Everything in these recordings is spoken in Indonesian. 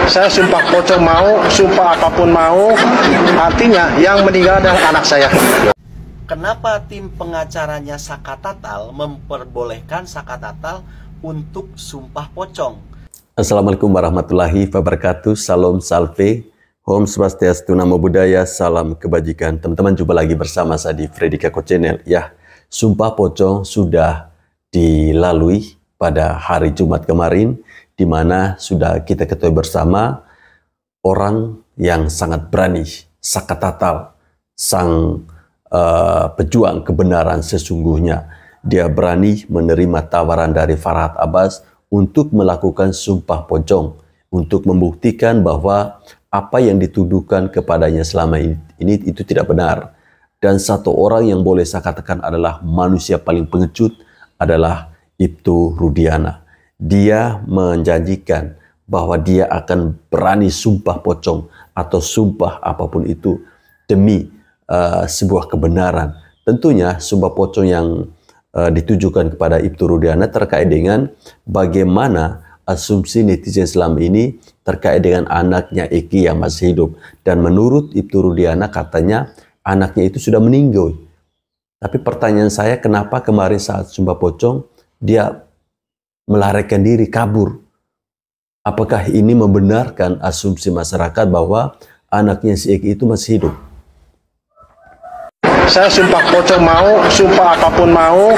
Saya sumpah pocong mau, sumpah apapun mau, artinya yang meninggal adalah anak saya. Kenapa tim pengacaranya Saka Tatal memperbolehkan Saka Tatal untuk sumpah pocong? Assalamualaikum warahmatullahi wabarakatuh. Salam salve, Om Swastiastu, Namo Buddhaya, salam kebajikan. Teman-teman, jumpa lagi bersama saya di Freddy Kako Channel. Ya, sumpah pocong sudah dilalui pada hari Jumat kemarin, di mana sudah kita ketahui bersama orang yang sangat berani, Saka Tatal, sang pejuang kebenaran sesungguhnya. Dia berani menerima tawaran dari Farhad Abbas untuk melakukan sumpah pocong, untuk membuktikan bahwa apa yang dituduhkan kepadanya selama ini itu tidak benar. Dan satu orang yang boleh saya katakan adalah manusia paling pengecut adalah Ibtu Rudiana. Dia menjanjikan bahwa dia akan berani sumpah pocong atau sumpah apapun itu demi sebuah kebenaran. Tentunya sumpah pocong yang ditujukan kepada Ibtu Rudiana terkait dengan bagaimana asumsi netizen selama ini terkait dengan anaknya Eki yang masih hidup. Dan menurut Ibtu Rudiana katanya anaknya itu sudah meninggal. Tapi pertanyaan saya, kenapa kemarin saat sumpah pocong dia melarikan diri, kabur? Apakah ini membenarkan asumsi masyarakat bahwa anaknya si Eki itu masih hidup? Saya sumpah pocong mau, sumpah apapun mau,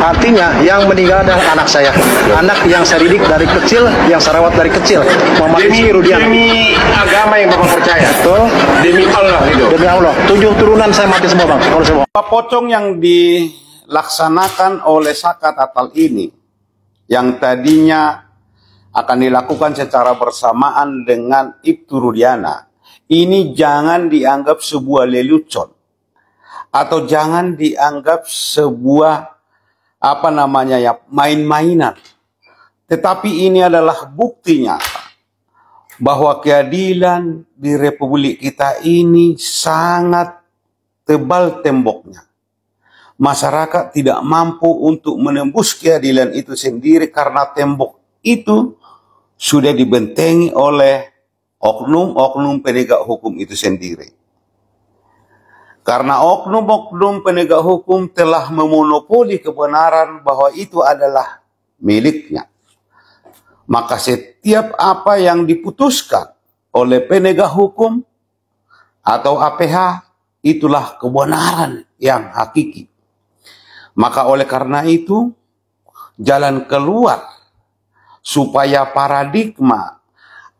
artinya yang meninggal adalah anak saya. Anak yang saya didik dari kecil, yang saya rawat dari kecil. Demi agama yang Bapak percaya? Betul. Demi Allah gitu? Demi Allah. 7 turunan saya mati semua, Bang. Kalau semua. Pocong yang dilaksanakan oleh Saka Tatal ini, yang tadinya akan dilakukan secara bersamaan dengan Ibtu Rudiana, ini jangan dianggap sebuah lelucon atau jangan dianggap sebuah main-mainan. Tetapi ini adalah bukti nyata bahwa keadilan di Republik kita ini sangat tebal temboknya. Masyarakat tidak mampu untuk menembus keadilan itu sendiri karena tembok itu sudah dibentengi oleh oknum-oknum penegak hukum itu sendiri. Karena oknum-oknum penegak hukum telah memonopoli kebenaran bahwa itu adalah miliknya. Maka setiap apa yang diputuskan oleh penegak hukum atau APH, itulah kebenaran yang hakiki. Maka oleh karena itu, jalan keluar supaya paradigma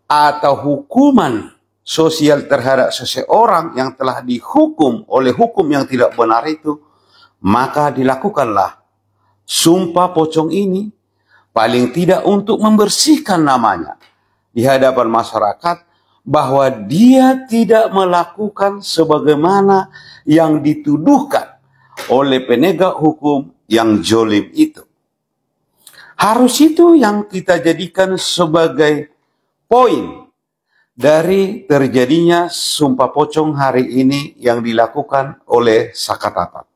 atau hukuman sosial terhadap seseorang yang telah dihukum oleh hukum yang tidak benar itu, maka dilakukanlah sumpah pocong ini, paling tidak untuk membersihkan namanya di hadapan masyarakat bahwa dia tidak melakukan sebagaimana yang dituduhkan oleh penegak hukum yang zolim itu. Harus itu yang kita jadikan sebagai poin dari terjadinya sumpah pocong hari ini yang dilakukan oleh Saka Tatal.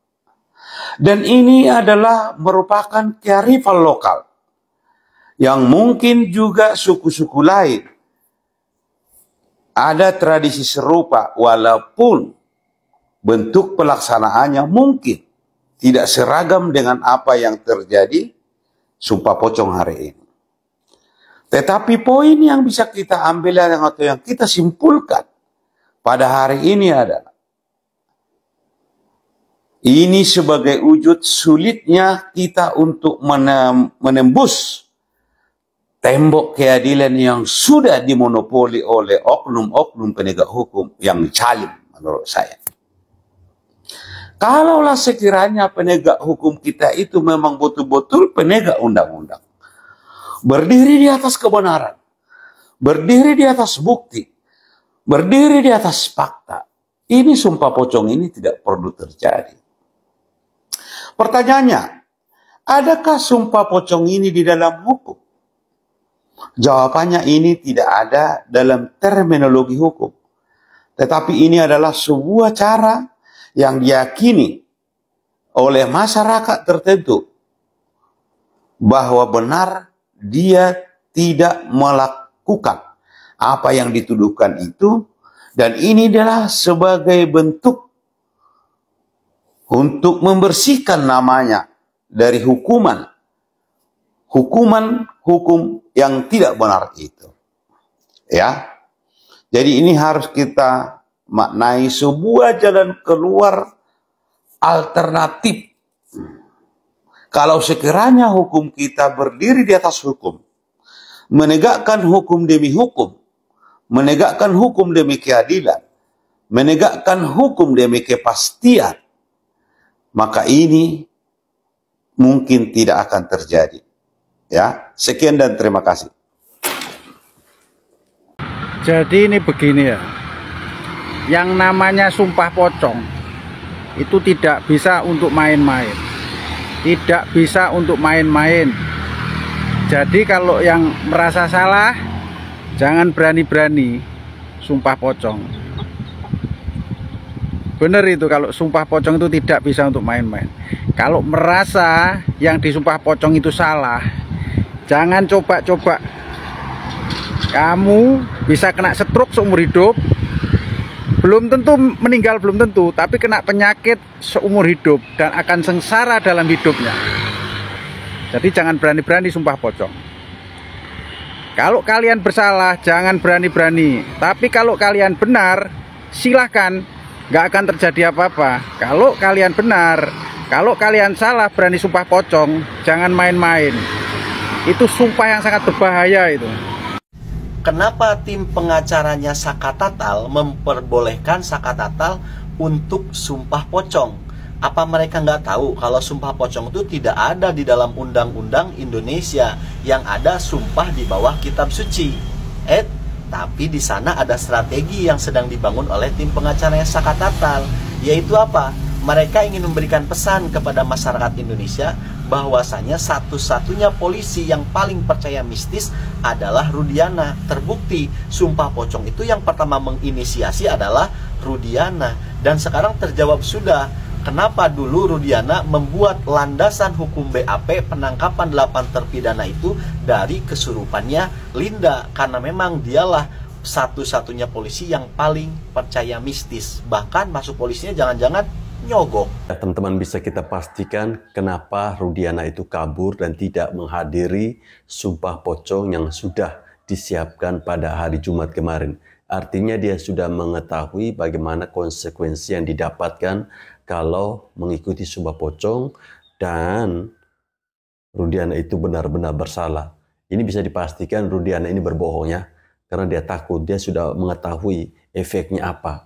Dan ini adalah merupakan kearifan lokal yang mungkin juga suku-suku lain ada tradisi serupa, walaupun bentuk pelaksanaannya mungkin tidak seragam dengan apa yang terjadi sumpah pocong hari ini. Tetapi poin yang bisa kita ambil atau yang kita simpulkan pada hari ini adalah ini sebagai wujud sulitnya kita untuk menembus tembok keadilan yang sudah dimonopoli oleh oknum-oknum penegak hukum yang zalim menurut saya. Kalaulah sekiranya penegak hukum kita itu memang betul-betul penegak undang-undang, berdiri di atas kebenaran, berdiri di atas bukti, berdiri di atas fakta, ini sumpah pocong ini tidak perlu terjadi. Pertanyaannya, adakah sumpah pocong ini di dalam hukum? Jawabannya ini tidak ada dalam terminologi hukum. Tetapi ini adalah sebuah cara yang diyakini oleh masyarakat tertentu bahwa benar dia tidak melakukan apa yang dituduhkan itu, dan ini adalah sebagai bentuk untuk membersihkan namanya dari hukum yang tidak benar itu. Ya. Jadi ini harus kita maknai sebuah jalan keluar alternatif. Kalau sekiranya hukum kita berdiri di atas hukum, menegakkan hukum demi hukum, menegakkan hukum demi keadilan, menegakkan hukum demi kepastian, maka ini mungkin tidak akan terjadi. Ya, sekian dan terima kasih. Jadi ini begini ya, yang namanya sumpah pocong itu tidak bisa untuk main-main, tidak bisa untuk main-main. Jadi kalau yang merasa salah, jangan berani-berani sumpah pocong. Benar itu, kalau sumpah pocong itu tidak bisa untuk main-main. Kalau merasa yang disumpah pocong itu salah, jangan coba-coba. Kamu bisa kena stroke seumur hidup, belum tentu meninggal, belum tentu, tapi kena penyakit seumur hidup dan akan sengsara dalam hidupnya. Jadi jangan berani-berani sumpah pocong. Kalau kalian bersalah, jangan berani-berani. Tapi kalau kalian benar, silahkan, nggak akan terjadi apa-apa. Kalau kalian benar, kalau kalian salah berani sumpah pocong, jangan main-main. Itu sumpah yang sangat berbahaya itu. Kenapa tim pengacaranya Saka Tatal memperbolehkan Saka Tatal untuk sumpah pocong? Apa mereka nggak tahu kalau sumpah pocong itu tidak ada di dalam undang-undang Indonesia, yang ada sumpah di bawah kitab suci? Tapi di sana ada strategi yang sedang dibangun oleh tim pengacaranya Saka Tatal, yaitu apa? Mereka ingin memberikan pesan kepada masyarakat Indonesia bahwasanya satu-satunya polisi yang paling percaya mistis adalah Rudiana. Terbukti sumpah pocong itu yang pertama menginisiasi adalah Rudiana, dan sekarang terjawab sudah kenapa dulu Rudiana membuat landasan hukum BAP penangkapan 8 terpidana itu dari kesurupannya Linda, karena memang dialah satu-satunya polisi yang paling percaya mistis. Bahkan masuk polisinya jangan-jangan nyogok. Ya, teman-teman, bisa kita pastikan kenapa Rudiana itu kabur dan tidak menghadiri sumpah pocong yang sudah disiapkan pada hari Jumat kemarin. Artinya dia sudah mengetahui bagaimana konsekuensi yang didapatkan kalau mengikuti sumpah pocong, dan Rudiana itu benar-benar bersalah. Ini bisa dipastikan Rudiana ini berbohong ya, karena dia takut, dia sudah mengetahui efeknya apa.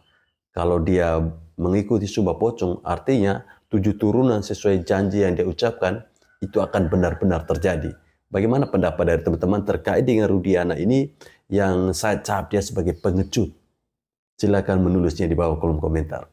Kalau dia mengikuti sumpah pocong, artinya 7 turunan sesuai janji yang dia ucapkan itu akan benar-benar terjadi. Bagaimana pendapat dari teman-teman terkait dengan Rudiana ini yang saya cap dia sebagai pengecut? Silakan menulisnya di bawah kolom komentar.